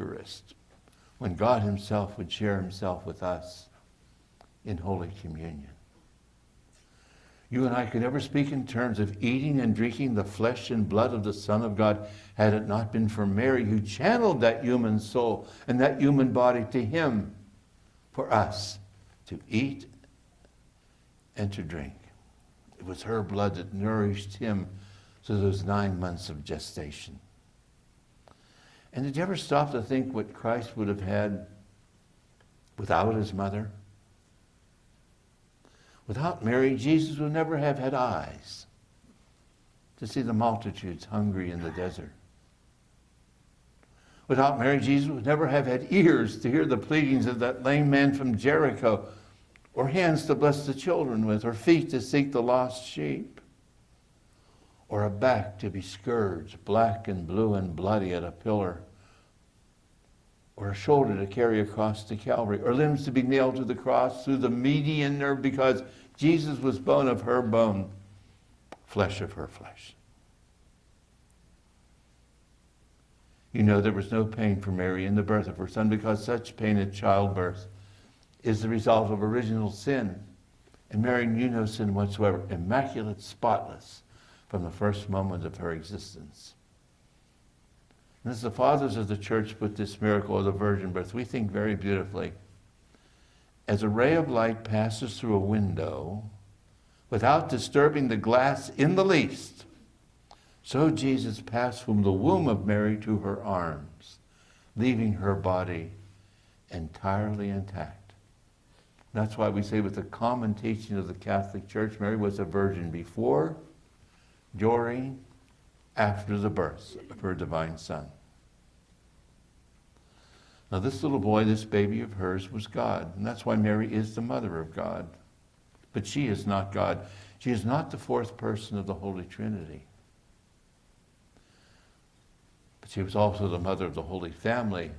Eucharist, when God himself would share himself with us in Holy Communion. You and I could never speak in terms of eating and drinking the flesh and blood of the Son of God had it not been for Mary, who channeled that human soul and that human body to him for us to eat and to drink. It was her blood that nourished him through those 9 months of gestation. And did you ever stop to think what Christ would have had without his mother? Without Mary, Jesus would never have had eyes to see the multitudes hungry in the desert. Without Mary, Jesus would never have had ears to hear the pleadings of that lame man from Jericho, or hands to bless the children with, or feet to seek the lost sheep, or a back to be scourged, black and blue and bloody at a pillar, or a shoulder to carry across to Calvary, or limbs to be nailed to the cross through the median nerve, because Jesus was bone of her bone, flesh of her flesh. You know there was no pain for Mary in the birth of her son, because such pain at childbirth is the result of original sin. And Mary knew no sin whatsoever, immaculate, spotless, from the first moment of her existence. And as the fathers of the church put this miracle of the virgin birth, we think very beautifully. As a ray of light passes through a window without disturbing the glass in the least, so Jesus passed from the womb of Mary to her arms, leaving her body entirely intact. That's why we say with the common teaching of the Catholic Church, Mary was a virgin before, during, after the birth of her divine Son. Now this little boy, this baby of hers, was God, and that's why Mary is the mother of God. But she is not God. She is not the fourth person of the Holy Trinity. But she was also the mother of the Holy Family.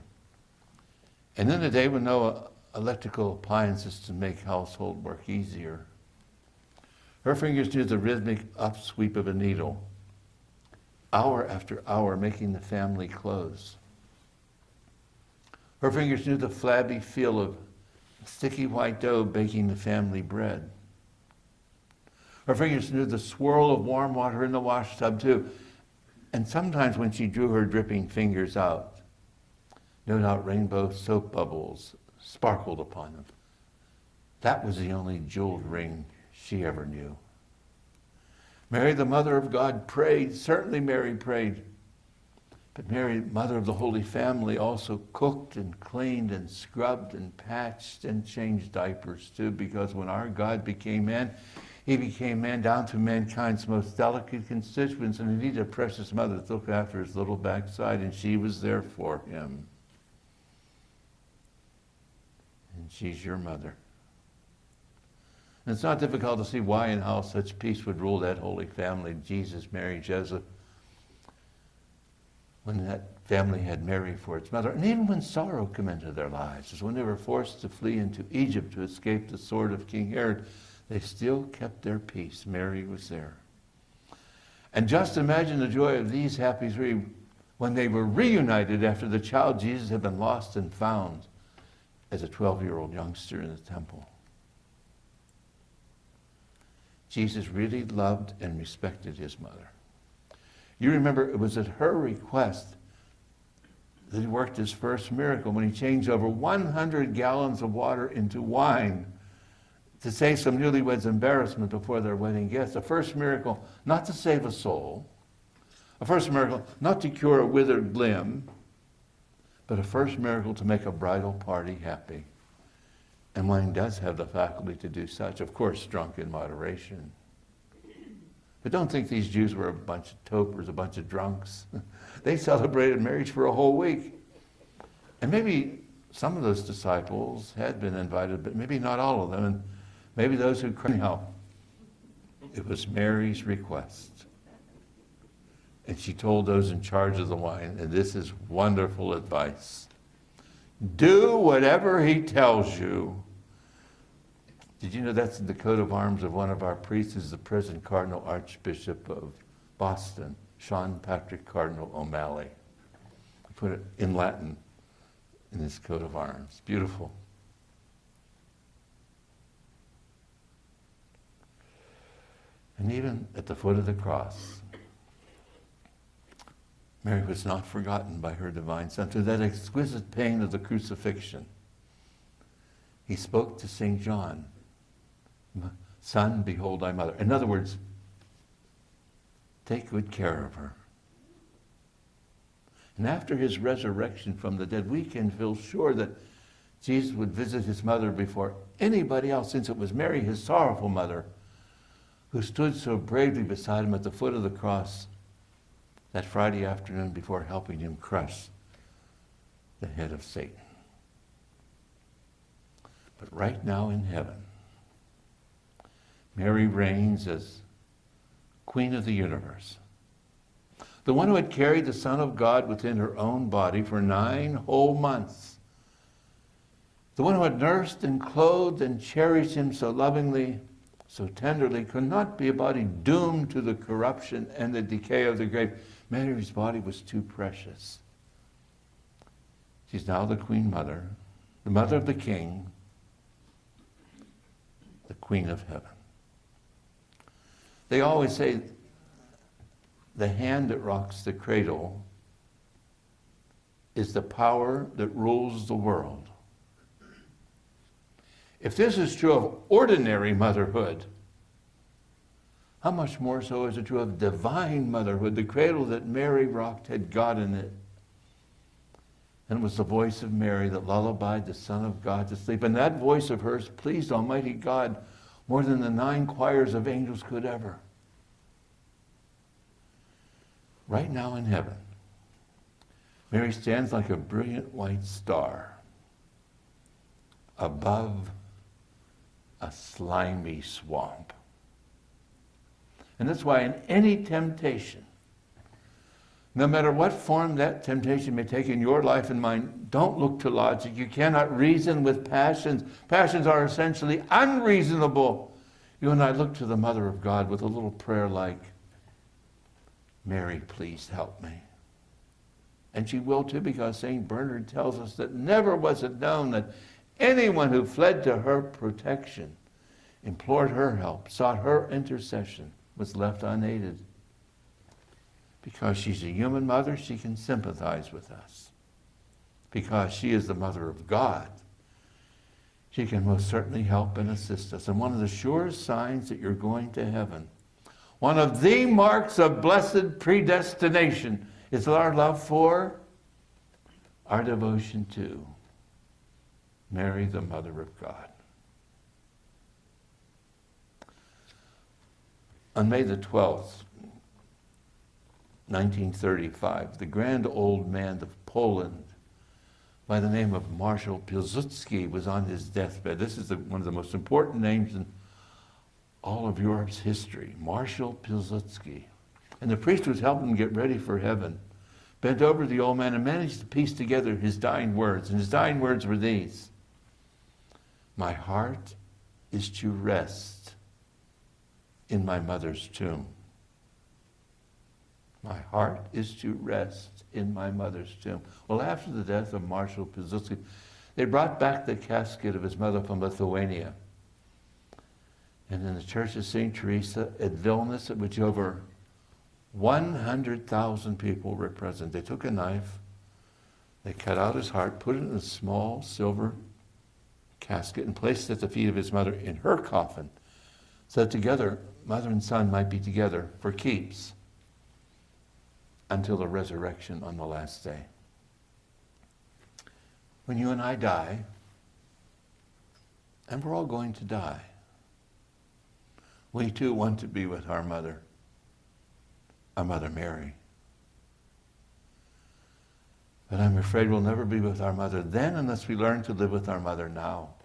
And in a day when no electrical appliances to make household work easier, her fingers knew the rhythmic upsweep of a needle, hour after hour making the family clothes. Her fingers knew the flabby feel of sticky white dough baking the family bread. Her fingers knew the swirl of warm water in the wash tub too. And sometimes when she drew her dripping fingers out, no doubt rainbow soap bubbles sparkled upon them. That was the only jeweled ring she ever knew. Mary, the mother of God, prayed. Certainly Mary prayed. But Mary, mother of the Holy Family, also cooked and cleaned and scrubbed and patched and changed diapers too, because when our God became man, he became man down to mankind's most delicate constituents, and he needed a precious mother to look after his little backside, and she was there for him. And she's your mother. And it's not difficult to see why and how such peace would rule that Holy Family, Jesus, Mary, Joseph, when that family had Mary for its mother, and even when sorrow came into their lives, as when they were forced to flee into Egypt to escape the sword of King Herod, they still kept their peace. Mary was there. And just imagine the joy of these happy three when they were reunited after the child Jesus had been lost and found as a 12-year-old youngster in the temple. Jesus really loved and respected his mother. You remember it was at her request that he worked his first miracle when he changed over 100 gallons of water into wine to save some newlyweds embarrassment before their wedding guests. A first miracle not to save a soul, a first miracle not to cure a withered limb, but a first miracle to make a bridal party happy. And wine does have the faculty to do such, of course, drunk in moderation. But don't think these Jews were a bunch of topers, a bunch of drunks. They celebrated marriage for a whole week. And maybe some of those disciples had been invited, but maybe not all of them. And maybe those who cried out. It was Mary's request. And she told those in charge of the wine, and this is wonderful advice. Do whatever he tells you. Did you know that's in the coat of arms of one of our priests, who's the present Cardinal Archbishop of Boston, Sean Patrick Cardinal O'Malley. I put it in Latin. in his coat of arms. Beautiful. And even at the foot of the cross, Mary was not forgotten by her divine Son. Through that exquisite pain of the crucifixion, he spoke to St. John, "Son, behold thy mother." In other words, take good care of her. And after his resurrection from the dead, we can feel sure that Jesus would visit his mother before anybody else, since it was Mary, his sorrowful mother, who stood so bravely beside him at the foot of the cross that Friday afternoon before helping him crush the head of Satan. But right now in heaven, Mary reigns as Queen of the universe. The one who had carried the Son of God within her own body for 9 whole months. The one who had nursed and clothed and cherished him so lovingly, so tenderly, could not be a body doomed to the corruption and the decay of the grave. Mary's body was too precious. She's now the Queen Mother, the Mother of the King, the Queen of Heaven. They always say the hand that rocks the cradle is the power that rules the world. If this is true of ordinary motherhood, how much more so is it true of divine motherhood? The cradle that Mary rocked had God in it. And it was the voice of Mary that lullabied the Son of God to sleep. And that voice of hers pleased Almighty God more than the 9 choirs of angels could ever. Right now in heaven, Mary stands like a brilliant white star above a slimy swamp. And that's why in any temptation, no matter what form that temptation may take in your life and mine, don't look to logic. You cannot reason with passions. Passions are essentially unreasonable. You and I look to the Mother of God with a little prayer like, "Mary, please help me." And she will too, because St. Bernard tells us that never was it known that anyone who fled to her protection, implored her help, sought her intercession, was left unaided. Because she's a human mother, she can sympathize with us. Because she is the Mother of God, she can most certainly help and assist us. And one of the surest signs that you're going to heaven, one of the marks of blessed predestination, is our love for, our devotion to Mary, the Mother of God. On May the 12th, 1935, the grand old man of Poland by the name of Marshal Pilsudski was on his deathbed. This is one of the most important names in all of Europe's history, Marshal Pilsudski. And the priest who was helping him get ready for heaven bent over the old man and managed to piece together his dying words. And his dying words were these: "My heart is to rest in my mother's tomb." My heart is to rest in my mother's tomb. Well, after the death of Marshal Pilsudski, they brought back the casket of his mother from Lithuania. And in the Church of St. Teresa at Vilnius, at which over 100,000 people were present, they took a knife, they cut out his heart, put it in a small silver casket, and placed it at the feet of his mother in her coffin, so that together, mother and son might be together for keeps until the resurrection on the last day. When you and I die, and we're all going to die, we too want to be with our Mother Mary. But I'm afraid we'll never be with our mother then unless we learn to live with our mother now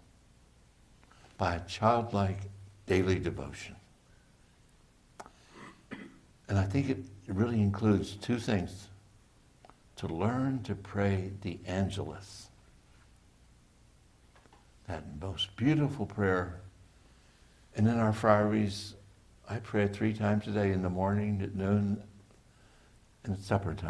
by a childlike daily devotion. And I think it really includes 2 things: to learn to pray the Angelus, that most beautiful prayer. And in our friaries, I pray it 3 times a day, in the morning, at noon, and at supper time.